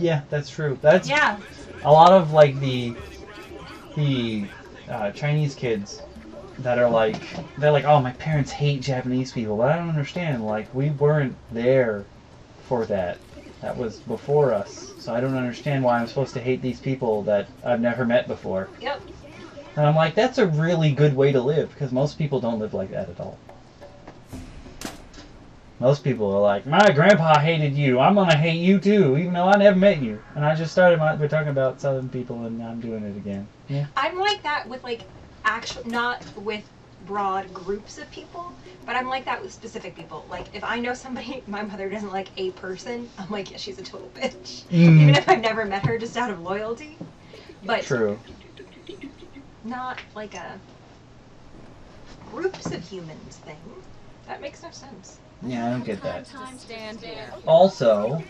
Yeah, that's true. That's Yeah. a lot of like the Chinese kids that are like, they're like, oh, my parents hate Japanese people, but I don't understand. Like, we weren't there for that. That was before us, so I don't understand why I'm supposed to hate these people that I've never met before. Yep. And I'm like, that's a really good way to live, because most people don't live like that at all. Most people are like, my grandpa hated you, I'm gonna hate you too, even though I never met you. And I just started we're talking about Southern people, and I'm doing it again. Yeah. I'm like that with like not with broad groups of people, but I'm like that with specific people. Like if I know somebody, my mother doesn't like a person, I'm like, yeah, she's a total bitch. Even if I've never met her, just out of loyalty. But true. Not like a groups of humans thing. That makes no sense. Yeah, I don't get that. Also,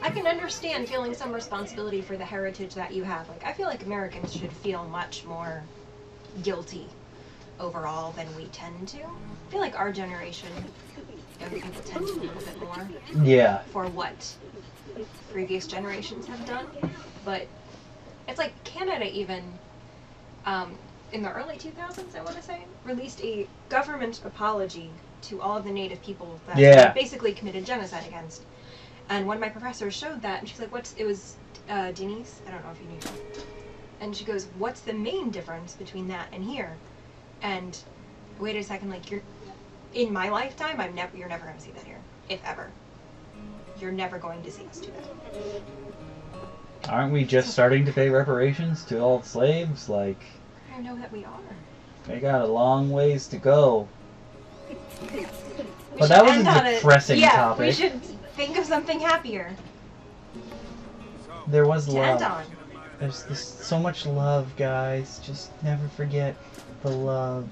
I can understand feeling some responsibility for the heritage that you have. Like, I feel like Americans should feel much more guilty overall than we tend to. I feel like our generation, young people tend to a little bit more. Yeah. For what previous generations have done. But it's like Canada even, in the early 2000s, I want to say, released a government apology to all of the native people that they basically committed genocide against. And one of my professors showed that, and she's like, it was Denise, I don't know if you knew her. And she goes, what's the main difference between that and here? And wait a second, like, in my lifetime, you're never going to see that here, if ever. You're never going to see us do that. Aren't we just starting to pay reparations to all slaves? Like, I know that we are. They got a long ways to go. But that was a depressing topic. We should think of something happier. There was love. End on. There's so much love, guys. Just never forget the love.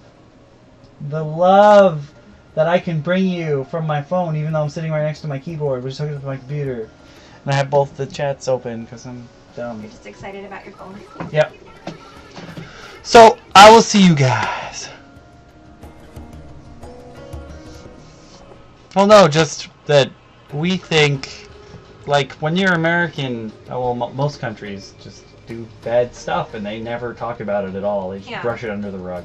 The love that I can bring you from my phone, even though I'm sitting right next to my keyboard, which is hooked up to my computer. And I have both the chats open because I'm dumb. You're just excited about your phone. Yep. So, I will see you guys. Well, no, just that we think, like, when you're American, well, most countries just do bad stuff and they never talk about it at all. They just brush it under the rug.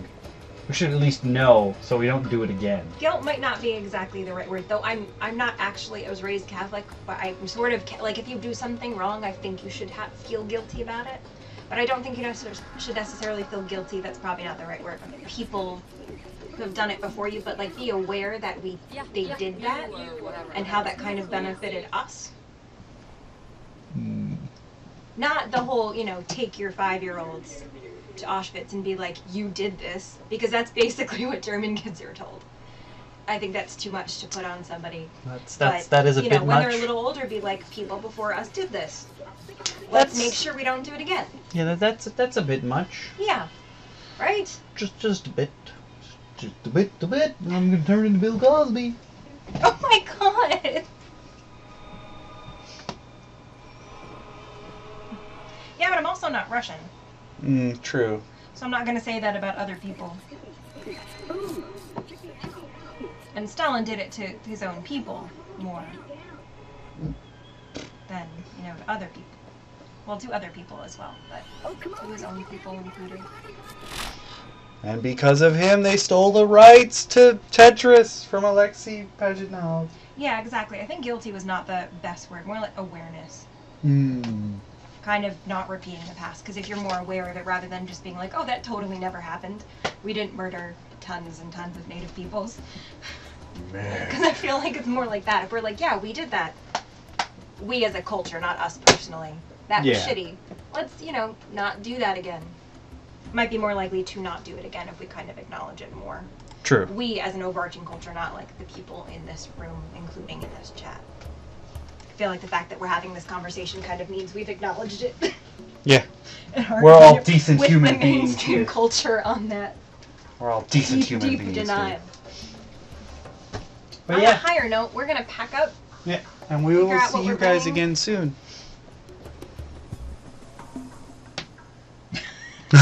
We should at least know so we don't do it again. Guilt might not be exactly the right word, though. I'm not actually, I was raised Catholic, but I'm sort of, like, if you do something wrong, I think you should feel guilty about it. But I don't think you should necessarily feel guilty. That's probably not the right word. People who have done it before you, but like be aware that they did that and how that kind of benefited us. Not the whole, take your 5-year-olds to Auschwitz and be like, you did this, because that's basically what German kids are told. I think that's too much to put on somebody. That is a bit much. When they're a little older, be like, people before us did this. Let's make sure we don't do it again. Yeah, that's a bit much. Yeah, right? Just a bit. Just a bit. I'm gonna turn into Bill Cosby. Oh my god! Yeah, but I'm also not Russian. True. So I'm not gonna say that about other people. And Stalin did it to his own people more than, to other people. Well, to other people as well, but to his own people included. And because of him, they stole the rights to Tetris from Alexei Pajitnov. Yeah, exactly. I think guilty was not the best word. More like awareness. Kind of not repeating the past. Because if you're more aware of it, rather than just being like, oh, that totally never happened. We didn't murder tons and tons of native peoples. Because I feel like it's more like that. If we're like, yeah, we did that. We as a culture, not us personally. That was shitty. Let's, not do that again. Might be more likely to not do it again if we kind of acknowledge it more. True. We as an overarching culture, not like the people in this room, including in this chat. I feel like the fact that we're having this conversation kind of means we've acknowledged it. Yeah. We're all decent with human the beings mainstream here. Culture on that. We're all decent human beings. Deep denial. But on a higher note, we're gonna pack up. Yeah, and we will see you guys again soon.